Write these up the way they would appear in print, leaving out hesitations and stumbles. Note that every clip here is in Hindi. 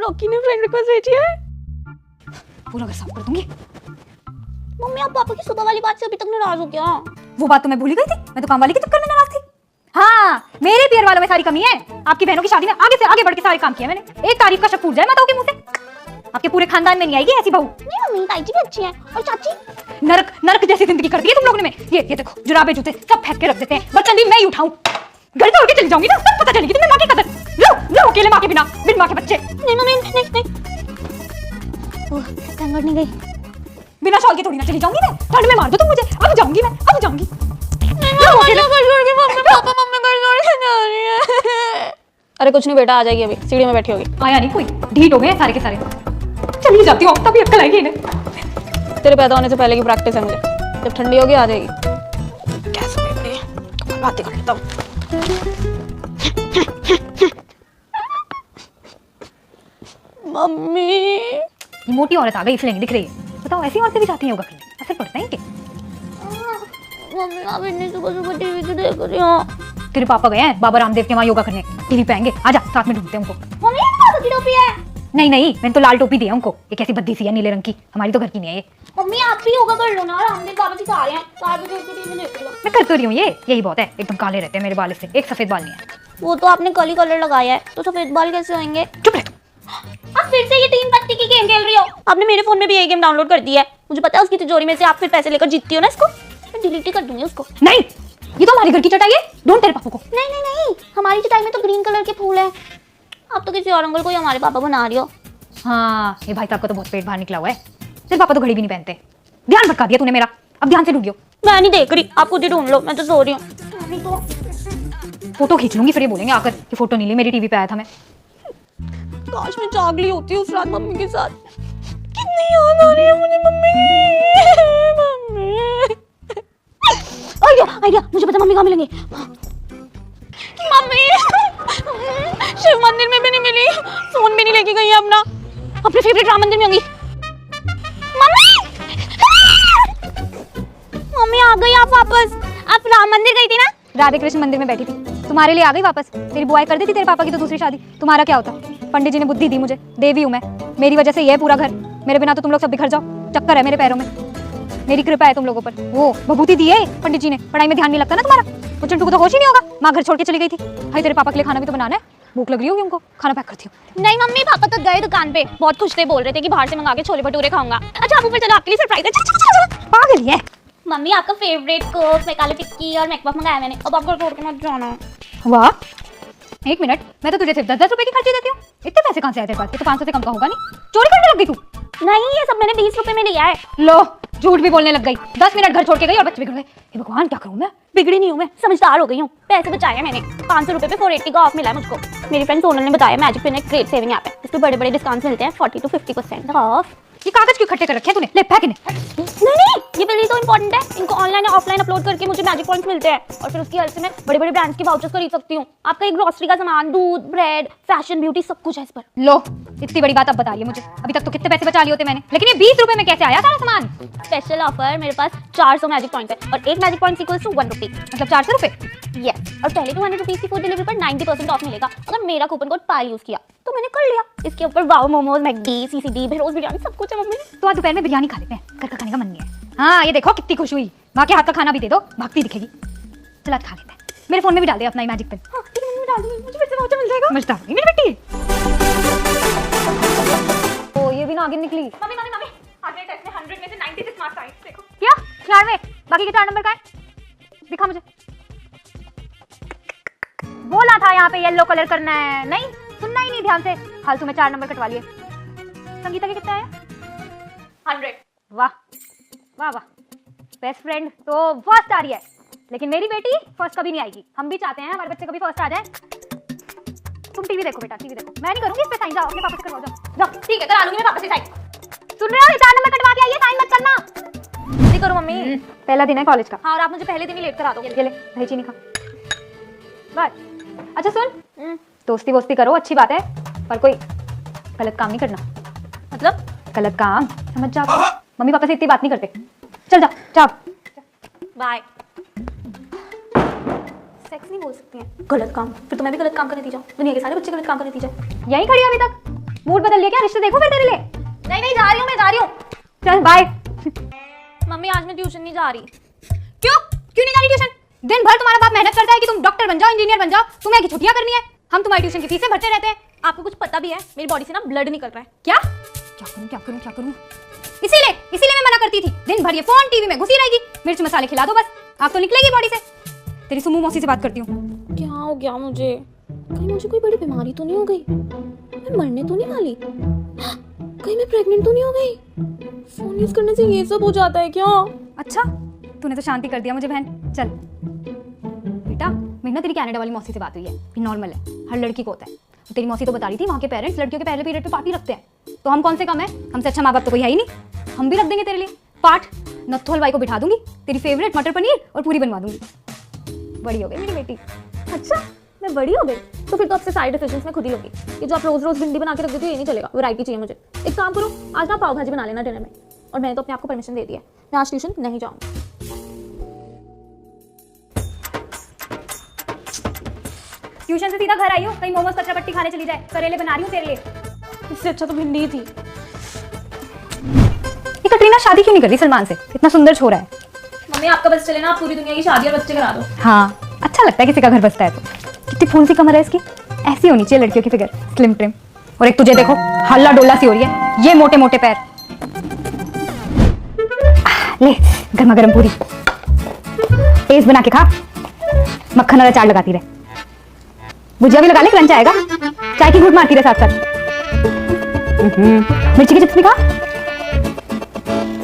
लॉकी ने फ्रेंड रिक्वेस्ट भेजी है। पूरा घर साफ कर दूंगी। मम्मी आप पापा की सुबह वाली बात से अभी तक नाराज हो क्या? वो बात तो मैं भूल ही गई थी, मैं तो काम वाली के चक्कर में नाराज थी। हाँ, मेरे पियर वालों में सारी कमी है। आपकी बहनों की शादी में आगे से आगे बढ़ के सारे काम किए मैंने। एक तारीफ का शक फूट जाए माताओं के मुंह से। आपके पूरे खानदान में नहीं आएगी ऐसी बहू। नहीं मम्मी ताई जी भी अच्छी है। और चाची नरक नरक जैसी जिंदगी कर दी है तुम लोगों ने। ये देखो जुराबे जूते सब फेंक के रख देते हैं। बर्तन भी मैं ही उठाऊं। घर छोड़ के चली जाऊंगी ना, सब पता चलेगी तुम्हें माँ की कदर। लो अकेले माँ के बिन माँ के बच्चे। नहीं मम्मी नहीं। ओह तंगड़ नहीं गई। बिना शॉल के थोड़ी ना चली जाऊंगी मैं। ठंड में मार दो तुम मुझे। अब जाऊंगी मैं, अब जाऊंगी। अरे कुछ नहीं बेटा, आ जाएगी अभी, सीढ़ी में बैठी होगी। आया नहीं कोई, ढीठ हो गए सारे के सारे। चली जाती हूँ तभी अक्ल आएगी इन्हें। तेरे पैदा होने से पहले की प्रैक्टिस है मुझे, जब ठंडी होगी आ जाएगी। कैसे बेटे बातें कर लेता हूँ। मम्मी ये मोटी औरत आ गई इसलिए नहीं दिख रही है। बताओ ऐसी औरतें भी जाती हैं योगा करने, असर पड़ता है इनके? मम्मी आप इतनी सुबह टीवी क्यों देख रही हो? तेरे पापा गए हैं बाबा रामदेव के वहाँ योगा करने, टीवी पे आएंगे। आजा साथ में ढूंढते हैं उनको। मम्मी ये पापा की टोपी है। नहीं मैंने तो लाल टोपी दी है उनको। ये कैसी बद्दी सी है नीले रंग की, हमारी तो घर की नहीं है ये। मम्मी आप भी योगा कर लो ना, रामदेव बाबा सिखा रहे हैं। 4 बजे उठ के टीवी देख लो। मैं कर तो रही हूँ, यही बहुत है। एकदम काले रहते हैं मेरे बाल, इससे एक सफेद बाल नहीं है। वो तो आपने कल ही कलर लगाया है, तो सफेद बाल कैसे होंगे? चुप रह। आप फिर से ये 3 पत्ती की गेम खेल रही हो। आपने मेरे फोन में भी ये गेम डाउनलोड कर दी है। मुझे पता है उसकी तिजोरी में से आप फिर पैसे लेकर जीतती हो ना इसको। मैं डिलीट ही कर दूंगी उसको। नहीं, ये तो हमारे घर की चटाई है। ढूंढ तेरे पापा को। नहीं, हमारी चटाई में तो ग्रीन कलर के फूल है। आप तो किसी और अंकल को ही हमारे पापा बना रही हो। हाँ, ये भाई साहब का तो बहुत पेट बाहर निकला हुआ है। तेरे पापा तो घड़ी भी नहीं पहनते। ध्यान भटका दिया तूने मेरा। अब ध्यान से ढूंढियो। मैं नहीं देख रही, आप खुद ही ढूंढ लो, मैं तो सो रही हूँ। फोटो खींच लूंगी, फिर ये बोलेंगे आकर कि फोटो नहीं ली, मेरी टीवी पे आया था मैं। काश मैं जाग ली होती उस रात मम्मी के साथ। कितनी याद आ रही है मुझे मम्मी की। आइडिया मुझे पता मम्मी कहाँ मिलेंगे। मम्मी शिव मंदिर में भी नहीं मिली, फोन भी नहीं लेके गई है अपना। अपने फेवरेट राम मंदिर में होंगी। मम्मी आ गई आप वापस। आप राम मंदिर गई थी ना? राधे कृष्ण मंदिर में बैठी थी, तुम्हारे लिए आ गई वापस। तेरी बुआई कर दी थी तेरे पापा की तो दूसरी शादी। तुम्हारा क्या होता? पंडित जी ने बुद्धि दी मुझे, देवी हूँ मैं। मेरी वजह से ये पूरा घर, मेरे बिना तो तुम लोग सब बिखर जाओ। चक्कर है मेरे पैरों में, मेरी कृपा है तुम लोगों पर। वो भभूति दी है पंडित जी ने, पढ़ाई में ध्यान नहीं लगता ना तुम्हारा। वो चिंटू को तो होश ही नहीं होगा, माँ घर छोड़ के चली गई थी। भाई तेरे पापा के लिए खाना भी तो बनाना है, भूख लग रही होगी उनको, खाना पैक करती हूँ। नहीं मम्मी पापा तो गए दुकान पे, बहुत खुश थे, बोल रहे थे कि बाहर से मंगा के छोले भटूरे खाऊंगा। अच्छा आप ऊपर चलो, आपके लिए सरप्राइज है। पागल है मम्मी आपका फेवरेट कोक मैकाले टिक्की और मैकपफ मंगाया मैंने। अब आपको तोड़ के मत जाना। वाह, एक मिनट, मैं तो तुझे सिर्फ 10-10 रुपए की खर्ची देती हूँ। इतने पैसे कहाँ से आए तेरे पास? ये तो 500 से कम का होगा नहीं। चोरी करने लग गई तू? नहीं ये सब मैंने 20 रुपए में लिया है। लो झूठ भी बोलने लग गई। 10 मिनट घर छोड़ के गई और बच्चे बिगड़ गए। हे भगवान क्या करूँ मैं? बिगड़ी नहीं हूँ मैं, समझदार हो गई हूँ। पैसे बचाए हैं मैंने। 500 रुपए पे 480 का ऑफ मिला है मुझको। मेरी फ्रेंड सोनल ने बताया मैजिक पिन एक ग्रेट सेविंग ऐप है। इस पे बड़े बड़े डिस्काउंट्स मिलते हैं, 40 to 50% ऑफ। ये कागज क्यों इकट्ठे कर रखे हैं तूने? ले फेंक इन्हें। नहीं ये बिल तो इंपॉर्टेंट है। इनको ऑनलाइन या ऑफलाइन अपलोड करके मुझे मैजिक पॉइंट्स मिलते हैं और फिर उसकी हेल्प से मैं बड़े बड़े ब्रांड्स के वाउचर्स खरीद सकती हूँ। आपका एक ग्रोसरी का सामान, दूध, ब्रेड, फैशन, ब्यूटी सब कुछ है इस पर। लो इतनी बड़ी बात अब बता रही है मुझे। अभी तक तो कितने पैसे बचा लिए होते मैंने, लेकिन ये 20 रुपए में कैसे आया सारा सामान? स्पेशल ऑफर, मेरे पास 400 मैजिक पॉइंट्स है और एक मैजिक पॉइंट इक्वल्स टू 1 रुपी, मतलब 400 रुपए। यस, और पहले 200 रुपीज की फूड डिलीवरी पर 90% ऑफ मिलेगा अगर मेरा कूपन कोड पाल यूज किया। तो मैंने कर लिया। इसके ऊपर वाओ मोमोज, मैकडी, सीसीडी, भरोस बिरयानी सब कुछ है मम्मी। तो आज दोपहर में बिरयानी खा लेते हैं, घर का खाने का मन नहीं है। हाँ ये देखो कितनी खुश हुई। माँ के हाथ का खाना भी दे दो, भागती दिखेगी। चल आज खा लेते हैं। मेरे फोन में भी डाल दे अपना ही मैजिक पिन। हाँ, ठीक है मैंने डाल दी, मुझे फिर से वाउचर मिल जाएगा। मजा आ गई मेरी बेटी। ओ ये भी ना आगे निकली। मम्मी आगे टेस्ट में 100 में से 96 मार्क्स आए। देखो क्या 4 में? बाकी के 4 नंबर का है? दिखा मुझे। बोला था यहाँ पे येलो कलर करना है, नहीं सुनना ही नहीं ध्यान से। फालतू में 4 नंबर कटवा लिए। संगीता के कितना आया? 100। वाह वाह वाह, बेस्ट फ्रेंड तो फर्स्ट आ रही है, लेकिन मेरी बेटी फर्स्ट कभी नहीं आएगी। हम भी चाहते हैं हमारे बच्चे कभी फर्स्ट आ जाए। तुम टीवी देखो बेटा, टीवी देखो। मैं नहीं करूंगी इस पे साइन। जाओ अपने पापा से करवाओ, जाओ। ठीक है करा लूंगी मैं पापा से साइन। सुन रहे हो? 4 नंबर कटवा के आइए, साइन मत करना। जल्दी करो मम्मी। पहला दिन है कॉलेज का। हाँ और आप मुझे पहले दिन ही लेट करा दोगे। ये ले दही चीनी खा। बस अच्छा सुन, दोस्ती वोस्ती करो अच्छी बात है, पर कोई गलत काम नहीं करना। मतलब गलत काम समझ जाओ। मम्मी पापा से इतनी बात नहीं करते। चल जा जा। बाय। सेक्स नहीं बोल सकती हैं, गलत काम। फिर तो मैं भी गलत काम करने दी जाऊँ, दुनिया के सारे बच्चे गलत काम करने दी जाए। यहीं खड़ी हो अभी तक? मूड बदल लिया क्या? रिश्ते देखो फिर तेरे लिए। नहीं नहीं, जा रही हूँ, मैं जा रही हूँ। चल बाय। मम्मी आज मैं ट्यूशन नहीं जा रही। क्यों नहीं जा रही ट्यूशन? दिन भर तुम्हारा बाप मेहनत करता है कि तुम डॉक्टर बन जाओ, इंजीनियर बन जाओ, तुम्हें की छुट्टियां करनी है। हम तुम्हारी ट्यूशन की फीसें भरते रहते हैं। आपको कुछ पता भी है, मेरी बॉडी से ना ब्लड निकल रहा है। क्या क्या करूं? इसीलिए मैं मना करती थी। दिन भर ये फोन टीवी में घुसी रहेगी। मिर्च मसाले खिला दो बस, आप तो निकलेगी बॉडी से। तेरी सुमू मौसी से बात करती हूँ। क्या हो गया मुझे? कहीं मुझे कोई बड़ी बीमारी तो नहीं हो गई? मैं मरने तो नहीं वाली? कहीं मैं प्रेग्नेंट तो नहीं हो गई? फोन यूज करने से ये सब हो जाता है क्या? अच्छा, तूने तो शांति कर दिया मुझे बहन। चल बेटा, मेरी ना तेरी कनाडा वाली मौसी से बात हुई है। ये नॉर्मल है, हर लड़की को होता है। तेरी मौसी तो बता रही थी वहाँ के पेरेंट्स लड़कियों के पहले पीरियड पे पार्टी रखते हैं। तो हम कौन से कम है? हमसे अच्छा माँ बाप तो कोई है ही नहीं। हम भी रख देंगे तेरे लिए पार्ट। नत्थो हलवाई को बिठा दूंगी, तेरी फेवरेट मटर पनीर और पूरी बनवा दूंगी। बड़ी हो गई मेरी बेटी। अच्छा, मैं बड़ी हो गई? तो फिर तो आपसे सारे डिसीजंस मैं खुद ही लूंगी। ये जो आप रोज रोज भिंडी बना के रख देते हो ये नहीं चलेगा। वैरायटी चाहिए मुझे। एक काम करो, आज ना पाव भाजी बना लेना डिनर में। और मैंने तो अपने आप को परमिशन दे दिया है, मैं आज ट्यूशन नहीं जाऊंगी। ट्यूशन से सीधा घर आई हो, कहीं मोमोज कचरा पट्टी खाने चली जाए। करेले बना रही हूँ तेरे लिए। इससे अच्छा तो भिंडी ही थी। ये कटरीना शादी क्यों नहीं कर रही सलमान से? इतना सुंदर छोरा है। मम्मी आपका बस चले ना, आप पूरी दुनिया की शादी और बच्चे करा दो। हाँ, अच्छा लगता है किसी का घर बसता है तो। कितनी फूल सी कमर है इसकी। ऐसी होनी चाहिए लड़कियों की फिगर, स्लिम ट्रिम। और एक तुझे देखो, हल्ला डोला सी हो रही है। ये मोटे मोटे पैर। ले गर्मा गर्म पूरी टेस्ट बना के खा। मक्खन और अचार लगाती रहे। भुजिया भी लगा ले, क्रंच आएगा। चाय की घूंट मारती रहे साथ साथ। मिर्ची की चिप्स भी खा।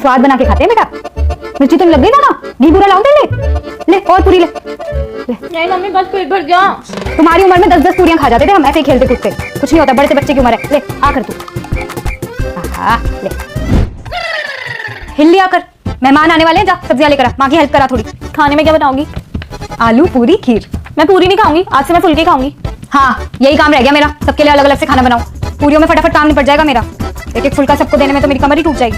स्वाद बना के खाते हैं बेटा। मिर्ची तो लग गई ना। घी पूरा लाओ दे। ले और पूरी ले। नहीं मम्मी, बस पेट भर गया। तुम्हारी उम्र में 10-10 पूरियां खा जाते थे हम, ऐसे ही खेलते कूदते। कुछ नहीं होता, बड़े से बच्चे की उम्र है। ले आकर तू। ले हिल लिया कर। मेहमान आने वाले हैं, जा सब्जियां लेकर आ। माँ की हेल्प करा थोड़ी। खाने में क्या बनाऊंगी? आलू पूरी खीर। मैं पूरी नहीं खाऊंगी, आज से मैं फुलके खाऊंगी। हाँ, यही काम रह गया मेरा। सबके लिए अलग अलग से खाना बनाऊं। पूरियों में फटाफट काम निपट जाएगा मेरा। एक एक फुलका सबको देने में तो मेरी कमर ही टूट जाएगी।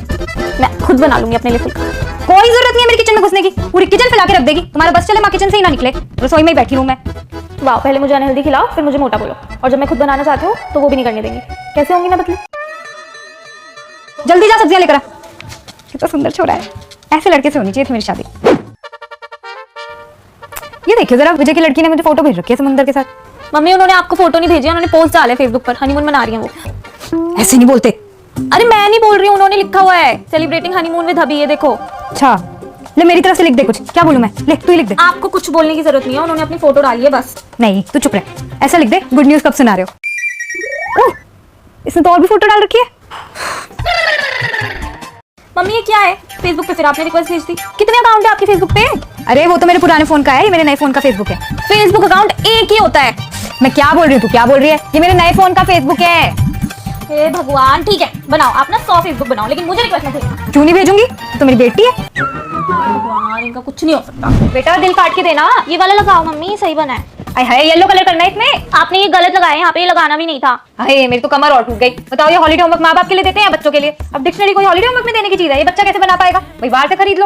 मैं खुद बना लूंगी अपने लिए फुलका। कोई जरूरत नहीं है मेरे किचन में घुसने की। पूरी किचन फैला के रख देगी। तुम्हारा बस चले माँ किचन से ही ना निकले। रसोई में ही बैठी हूँ मैं। वाह, पहले मुझे अनहेल्दी खिलाओ, फिर मुझे मोटा बोलो। और जब मैं खुद बनाना चाहती हूँ तो वो भी नहीं करने देंगी। कैसे होंगी मैं पतली? जल्दी जा सब्जियां लेकर आ। कितना सुंदर छोरा है। ऐसे लड़के से होनी चाहिए थी मेरी शादी। ये देखिए जरा, विजय की लड़की ने मुझे फोटो भेज रखी है समुंदर के साथ। मम्मी उन्होंने आपको फोटो नहीं भेजी, उन्होंने पोस्ट डाले फेसबुक पर। हनीमून मना रही हैं वो। ऐसे नहीं बोलते। अरे मैं नहीं बोल रही हूँ, उन्होंने लिखा हुआ है सेलिब्रेटिंग हनीमून विद हबी। ये देखो। अच्छा, ले मेरी तरफ से लिख दे कुछ। क्या बोलूं मैं? ले तू ही लिख दे। आपको कुछ बोलने की जरूरत नहीं है, उन्होंने अपनी फोटो डाली है बस। नहीं तू चुप रह। ऐसा लिख दे, गुड न्यूज कब सुना रहे हो। ओह, इसने तो और भी फोटो डाल रखी है। मम्मी ये क्या है? फेसबुक पे फिर आपने रिक्वेस्ट भेज दी। कितने अकाउंट है आपके फेसबुक पे? अरे वो तो मेरे पुराने फोन का है, ये मेरे नए फोन का फेसबुक है। फेसबुक अकाउंट एक ही होता है। मैं क्या बोल रही हूँ, तू क्या बोल रही है? ये मेरे नए फोन का फेसबुक है। हे भगवान, ठीक है बनाओ, आप ना 100 फेसबुक बनाओ, लेकिन मुझे रिक्वेस्ट मत भेजना। क्यों नहीं भेजूंगी? तो मेरी बेटी है। भगवान, इनका कुछ नहीं हो सकता। बेटा दिल काट के देना। ये वाला लगाओ मम्मी, सही बना है। आय हाय, येलो कलर करना है इसमें। आपने ये गलत लगाया, यहाँ पे ये लगाना भी नहीं था। हाय, मेरी तो कमर और टूट गई। बताओ, ये हॉलीडे होमवर्क माँ बाप के लिए देते हैं या बच्चों के लिए? अब डिक्शनरी कोई हॉलीडे होमवर्क में देने की चीज है, ये बच्चा कैसे बना पाएगा? भाई बाहर से खरीद लो।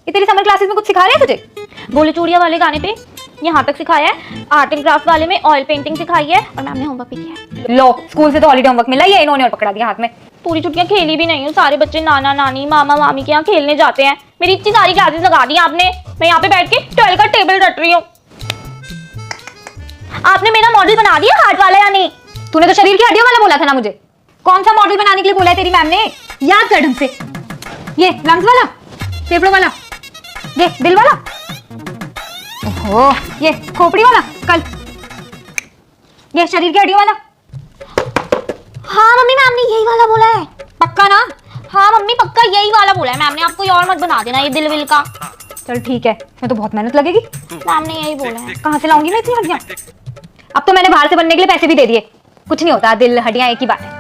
ये तेरी समर क्लासेस में कुछ सिखा रहे हैं तुझे? बोले चूड़िया वाले गाने पे यहाँ तक सिखाया है, आर्ट एंड क्राफ्ट वाले में ऑयल पेंटिंग सिखाई है, और मैम ने होमवर्क भी किया है। लो, स्कूल से तो हॉलीडे होमवर्क मिला, ये इन्होंने और पकड़ा दिया हाथ में। पूरी छुट्टियां खेली भी नहीं हूँ। सारे बच्चे नाना नानी मामा मामी के यहाँ खेलने जाते हैं। मेरी इतनी सारी क्लासेस लगा दी आपने। मैं यहाँ पे बैठ के 12 का टेबल रट रही हूँ। आपने मेरा मॉडल बना दिया हार्ट वाला या नहीं? तूने तो शरीर की हड्डियों वाला बोला था ना मुझे। कौन सा मॉडल बनाने के लिए बोला है तेरी मैम ने? याद कर ढंग से। ये लंग्स वाला, फेफड़ों वाला, ये दिल वाला, ओहो ये खोपड़ी वाला, कल ये शरीर की हड्डियों वाला। हाँ मम्मी, मैम ने यही वाला बोला है। पक्का ना? हाँ मम्मी पक्का यही वाला बोला है मैम ने। आपको और मत बना देना ये दिल विल का। चल ठीक है, मैं तो बहुत मेहनत लगेगी। मैम ने यही बोला है। कहाँ से लाऊंगी मैं इतनी हड्डियां? अब तो मैंने बाहर से बनने के लिए पैसे भी दे दिए। कुछ नहीं होता, दिल हड्डियां एक ही बात है।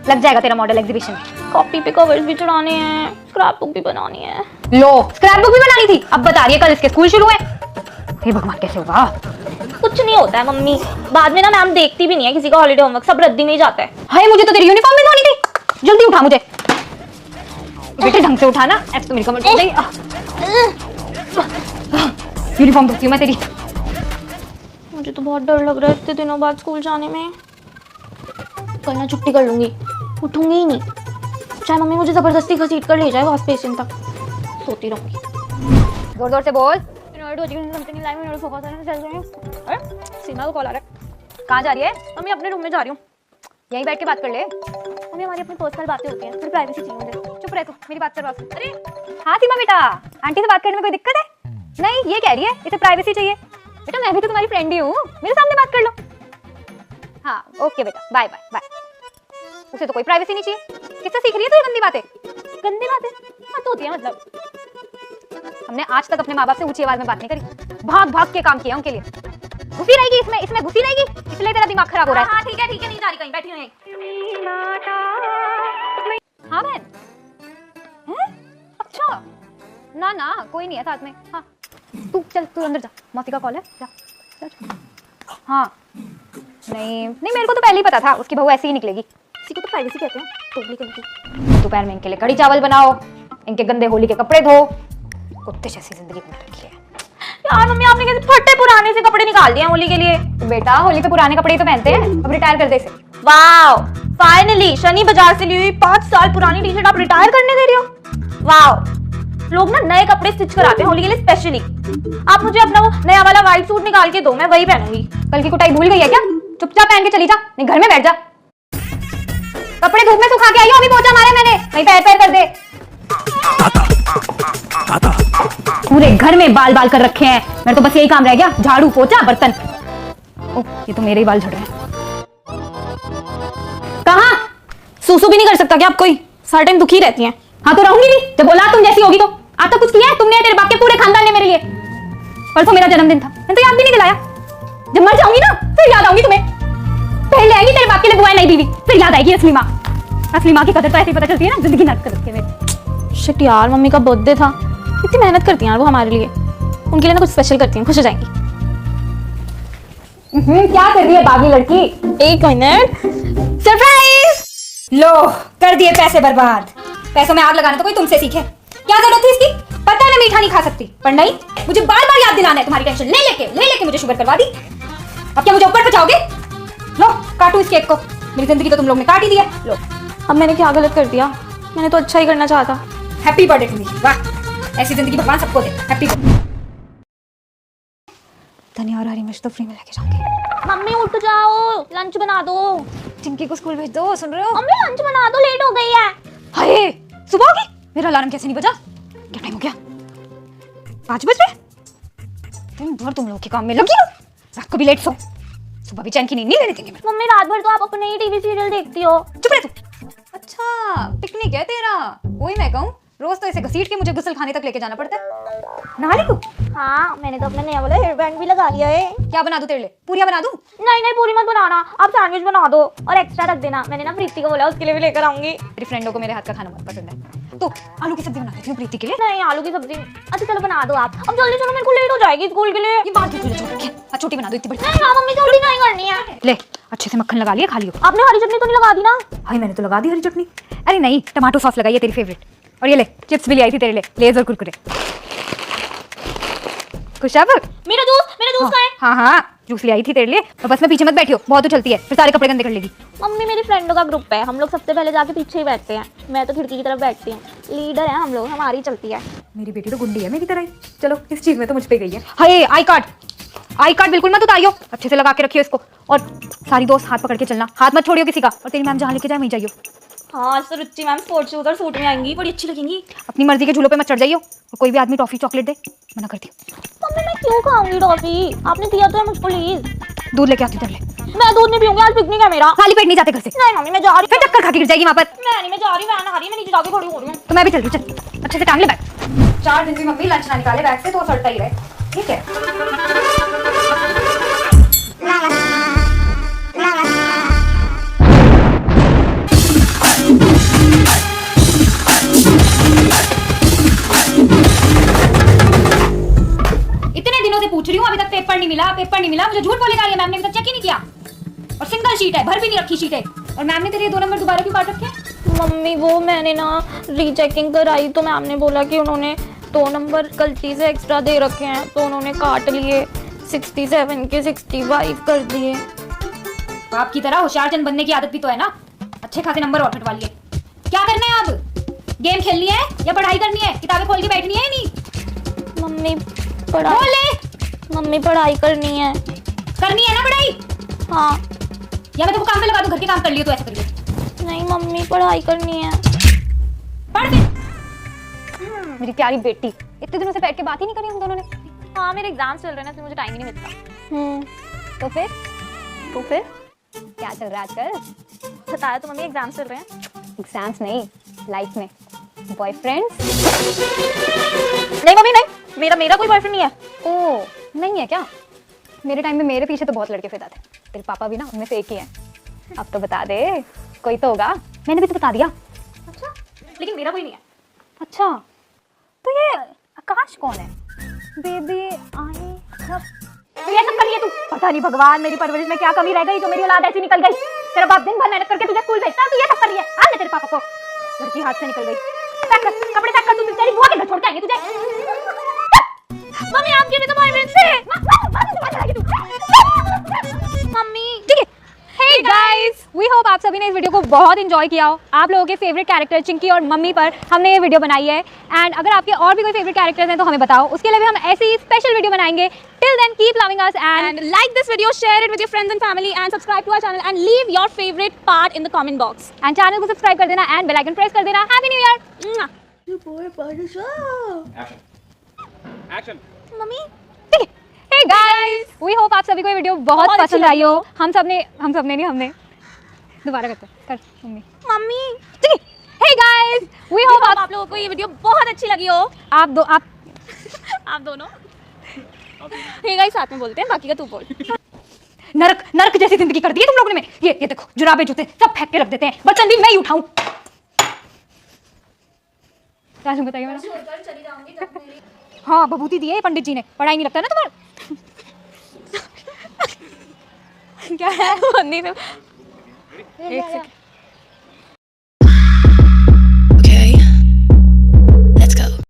लग जाएगा तेरा मॉडल एग्जीबिशन में। कॉपी पे कवर्स भी चढ़ाने हैं, स्क्रैप बुक भी बनानी है। लो, स्क्रैप बुक भी बनानी थी। अब बता रही है कल इसके स्कूल शुरू है। हे भगवान, कैसे होगा? कुछ नहीं होता है मम्मी, बाद में ना मैम देखती भी नहीं है किसी का हॉलीडे होमवर्क, सब रद्दी में ही जाता है। हाय, मुझे तो तेरी यूनिफॉर्म भी धोनी थी। जल्दी उठा मुझे। बेटे ढंग से उठाना, ऐसे तो मेरी कमर टूट गई। यूनिफॉर्म धोती हूँ मैं तेरी। मुझे तो बहुत डर लग रहा है इतने दिनों बाद स्कूल जाने में। कल मैं छुट्टी कर लूंगी, उठूंगी ही नहीं, चाहे मम्मी मुझे जबरदस्ती घसीट कर ले जाए हॉस्पिटल पेशेंट तक, सोती रहूंगी। जोर जोर से बोल। सीमा को कॉल आ रहा है। कहाँ जा रही है? मम्मी अपने रूम में जा रही हूँ। यहीं बैठ के बात कर ले। मम्मी हमारी अपनी पर्सनल बातें होती हैं, फिर प्राइवेसी चाहिए मुझे। चुप रह तू, मेरी बात करवा। अरे हाँ सीमा बेटा, आंटी से बात करने में कोई दिक्कत है? नहीं, ये कह रही है इसे प्राइवेसी चाहिए। बेटा मैं भी तो तुम्हारी फ्रेंड ही हूँ, मेरे सामने बात कर लो। हाँ ओके बेटा, बाय बाय बाय। उसे तो कोई प्राइवेसी नहीं चाहिए। किससे सीख रही है तू ये गंदी बातें? गंदी बातें मत होती है मतलब। हमने आज तक अपने माँ बाप से ऊंची आवाज में बात नहीं करी, भाग भाग के काम किया उनके लिए। घुसी रहेगी इसमें घुसी रहेगी, इसलिए तेरा दिमाग खराब हो रहा है। हाँ ठीक है नहीं जा रही कहीं, बैठी हूँ। हाँ बहन हैं? अच्छा ना ना कोई नहीं है साथ में। हाँ तू चल, तू अंदर जा, मौसी का कॉल है, जा जा। हाँ नहीं नहीं, मेरे को तो पहले ही पता था उसकी बहू ऐसी ही निकलेगी। किसी को तो प्राइवेसी कहते हैं, टोटली करती। दोपहर में इनके लिए कड़ी चावल बनाओ, इनके गंदे होली के कपड़े धो, कुत्ते जैसी जिंदगी गुजार रखी है। यार मम्मी आपने कैसे फटे पुराने से कपड़े निकाल दिए हैं होली के लिए? बेटा होली पे पुराने कपड़े ही तो पहनते हैं, अब रिटायर कर दे इसे। वाओ फाइनली शनि बाजार से ली हुई 5 साल पुरानी टी शर्ट आप रिटायर करने दे रही हो। वाओ, लोग ना नए कपड़े स्टिच कराते हैं होली के लिए स्पेशली। आप मुझे अपना वो नया वाला व्हाइट सूट निकाल के दो, मैं वही पहनूंगी। कल की कुटाई भूल गई है क्या? चुपचाप पहन के चली जा, नहीं घर में बैठ जा। कपड़े धूप में सुखा के आई हो, अभी पोंछा मारे मैंने, नहीं पैर पैर कर दे। पूरे घर में बाल बाल कर रखे हैं, मेरे तो बस यही काम रह गया, झाड़ू पोंछा बर्तन। ओह ये तो मेरे ही बाल झड़ रहे हैं। कहाँ? सूसू भी नहीं कर सकता क्या आप कोई? सारा टाइम दुखी रहती हैं। हाँ तो रहूंगी भी, जब औलाद तुम जैसी होगी तो। आज तक कुछ किया है तुमने, तेरे बाप के पूरे खानदान ने मेरे लिए। परसों मेरा जन्मदिन था, मैंने तो याद भी नहीं दिलाया। जब मर जाऊंगी ना फिर याद आऊंगी तुम्हें। पहले आएगी तेरे बाप के लिए बुआ नई बीवी, फिर याद आएगी असली माँ। असली माँ की कदर तो ऐसे ही पता चलती है ना, जिंदगी नर्क कर रखी है मेरी। शिट यार, मम्मी का बर्थडे था, कितनी मेहनत करती हैं यार वो हमारे लिए। उनके लिए ना कुछ स्पेशल करती हैं, खुश हो जाएंगी। क्या कर रही है बागी लड़की? एक मिनट, सरप्राइज। लो कर दिए पैसे बर्बाद। पैसों में आग लगाना तो कोई तुमसे सीखे, क्या जरूरत थी इसकी? पता है मैं मीठा नहीं खा सकती, पर नहीं, मुझे बार बार याद दिलाना है। तुम्हारी टेंशन ले लेके मुझे शुगर करवा दी। अब क्या मुझे ऊपर पचाओगे? लो काटो इस केक को, मेरी जिंदगी तो तुम लोग ने काट ही दिया। लो अब मैंने क्या गलत कर दिया? मैंने तो अच्छा ही करना चाहा था। Happy birthday to me. वाह ऐसी जिंदगी भगवान सबको दे। हैप्पी धनिया और हरी मिर्च तो फ्री में लेके जाऊंगी। मम्मी उठ जाओ, लंच बना दो। चिंकी को स्कूल भेज दो, सुन रहे हो? मम्मी लंच बना दो, लेट हो गई है। हाय सुबह होगी, मेरा अलार्म कैसे नहीं बजा? क्या टाइम हो गया? 5 बज रहे। दिन भर तुम लोगों के काम में लगी हो, रात को भी लेट सो, सुबह भी चैन की नींद नहीं लेने देंगे। मम्मी रात भर तो आप अपने ही टीवी सीरियल देखती हो। चुप रह तू। अच्छा पिकनिक है तेरा, वही मैं कहूँ, रोज तो ऐसे घसीट के मुझे गुसल खाने तक लेके जाना पड़ता है। नहा ली तू? हाँ मैंने तो अपना नया वाला हेयर बैंड भी लगा लिया है। क्या बना दूं तेरे लिए? पूरियां बना दूं? नहीं नहीं पूरी मत बनाना, आप सैंडविच बना दो और एक्स्ट्रा रख देना। मैंने ना प्रीति को बोला, उसके लिए भी लेकर आऊंगी। मेरी फ्रेंडों को मेरे हाथ का खाना बहुत पसंद है, तो आलू की सब्जी बना देती हूँ प्रीति के लिए। नहीं आलू की सब्जी, अच्छा चलो बना दो आप। अब जल्दी चलो, मेरे को लेट हो जाएगी स्कूल के लिए। ये बात क्यों छोड़ रखी है? छोटी बना दो इतनी बड़ी। नहीं हाँ मम्मी जल्दी नहीं करनी है। ले अच्छे से मक्खन लगा लिया, खा लियो। आपने हरी चटनी तो नहीं लगा दी ना? हाय मैंने तो लगा दी हरी चटनी। अरे नहीं, टमाटो सॉस लगाई है तेरी फेवरेट। और ये ले चिप्स भी ले आई थी तेरे लिए, लेज और कुरकुरे। खुश अब? मेरा जूस कहाँ है? हाँ हाँ जूस ले आई थी तेरे लिए। और बस में पीछे मत बैठियो, बहुत उछलती है, फिर सारे कपड़े गंदे कर लेगी। मम्मी मेरी फ्रेंडों का ग्रुप है, हम लोग सबसे पहले जाके पीछे ही बैठते हैं। मैं तो खिड़की की तरफ बैठती हूँ, लीडर है हम लोग, हमारी चलती है। मेरी बेटी तो गुंडी है मेरी तरह ही। चलो इस चीज में तो मुझ पे गई है। हाय आई कार्ड बिल्कुल मत उतारियो, अच्छे से लगा के रखियो इसको। और सारी दोस्त हाथ पकड़ के चलना, हाथ मत छोड़ियो किसी का। और तेरी मैम जहाँ लेके जाए वहीं जाइयो। हाँ आज तो रुचि मैम स्पोर्ट्स शूज और सूट में आएंगी, बड़ी अच्छी लगेंगी। अपनी मर्जी के झूलों पे मत चढ़ जाइयो, और कोई भी आदमी टॉफी चॉकलेट दे मना करती हूँ। मम्मी मैं क्यों खाऊंगी टॉफी? आपने दिया तो है मुझको, प्लीज। दूध लेके आती हूँ तेरे लिए। मैं दूध नहीं पीऊंगी, आज पिकनिक है मेरा। खाली पेट नहीं जाते घर से। नहीं मम्मी मैं जा रही फिर टक्कर खा के गिर जाएगी वहाँ पर। मैं जा रही, वैन आ रही है, मैं नीचे जाके खड़ी हो रही हूँ। तो मैं भी चल रही, चल अच्छे से टांग ले बैग। 4 दिन भी मम्मी लंच ना निकाले बैग से तो सड़ता ही रहे, ठीक है? इतने दिनों से पूछ रही हूँ, अभी तक पेपर नहीं मिला। मुझे झूठ बोलेगा ये, मैम ने अभी तक चेक ही नहीं किया। और सिंगल शीट है, भर भी नहीं रखी शीटें। और मैम ने तेरे 2 नंबर दोबारा क्यों काट रखे हैं? मम्मी वो मैंने ना रीचेकिंग कराई तो मैम ने बोला कि उन्होंने 2 नंबर गलती से एक्स्ट्रा दे रखे हैं, तो उन्होंने काट लिए, 67 के 65 कर दिए। बाप की तरह होशियारचंद बनने की आदत भी तो है ना। अच्छे खासे नंबर और हटवा लिए। क्या करना है अब? गेम खेलनी है या पढ़ाई करनी है? किताबें खोल के बैठनी है या नहीं? मम्मी पढ़ाई, बोले मम्मी पढ़ाई करनी है। करनी है ना पढ़ाई? हाँ। या मैं तुमको काम पे लगा दूं, घर के काम कर लियो तो ऐसा करिए। नहीं मम्मी पढ़ाई करनी है। पढ़ फिर। मेरी प्यारी बेटी, इतने दिनों से बैठ के बात ही नहीं करी हम दोनों ने। हाँ मेरे एग्जाम्स चल रहे हैं ना, इसलिए मुझे टाइम ही नहीं मिलता। तो फिर क्या चल रहा है आजकल? बताया तो मम्मी, एग्जाम्स चल रहे हैं। एग्जाम्स नहीं, लाइफ में बॉयफ्रेंड्स। नहीं मम्मी नहीं, मेरा कोई बॉयफ्रेंड नहीं है। ओ नहीं है क्या? मेरे टाइम में मेरे पीछे तो बहुत लड़के फिरता थे। तेरे पापा भी ना उनमें से एक ही है। अब तो बता दे, कोई तो होगा। मैंने भी तो बता दिया। अच्छा, लेकिन मेरा कोई नहीं है। अच्छा, तो ये आकाश कौन है? Baby I love. तो ये सब कर लिया तू? पता नहीं भगवान, मेरी परवरिश में क्या कमी रह गई जो मेरी औलाद ऐसी निकल गई। तेरा बाप दिन भर मेहनत करके तुझे स्कूल भेजता है, तू ये सब कर लिया। आज तेरे पापा को लड़की हाथ से निकल गई। पैक कर, कपड़े पैक कर, तू तेरी बुआ के घर छोड़ के आएंगे तुझे। मम्मी आपके भी तो बॉयफ्रेंड थे। मम्मी ठीक है। हे गाइस, वी होप आप सभी ने इस वीडियो को बहुत एंजॉय किया हो। आप लोगों के फेवरेट कैरेक्टर चिंकी और मम्मी पर हमने ये वीडियो बनाई है। एंड अगर आपके और भी कोई फेवरेट कैरेक्टर्स हैं तो हमें बताओ, उसके लिए भी हम ऐसी ही स्पेशल वीडियो बनाएंगे। Till then keep loving us And like this video, share it with your friends and family, and subscribe to our channel and leave your favorite part in the comment box. And channel को सब्सक्राइब कर देना एंड बेल आइकन प्रेस कर देना। Happy new year. Action. Mummy ठीक है। हे गाइस, वी होप आप सभी को ये वीडियो बहुत पसंद आई हो। हम सबने नहीं, हमने दोबारा करते हैं। कर मम्मी। मम्मी ठीक है। हे गाइस, वी होप आप लोगों को ये वीडियो बहुत अच्छी लगी हो। आप दोनों हे गाइस साथ में बोलते हैं, बाकी का तू बोल। नरक जैसी जिंदगी कर दी है तुम लोगों ने। ये देखो, जुराबे जूते सब फेंक के रख देते हैं। बर्तन भी मैं ही उठाऊं। क्या बताइए मेरा? चली जाऊंगी जब मेरी हाँ, बबूती दी है पंडित जी ने। पढ़ाई नहीं लगता ना तुम्हारा। क्या है? एक सेकंड।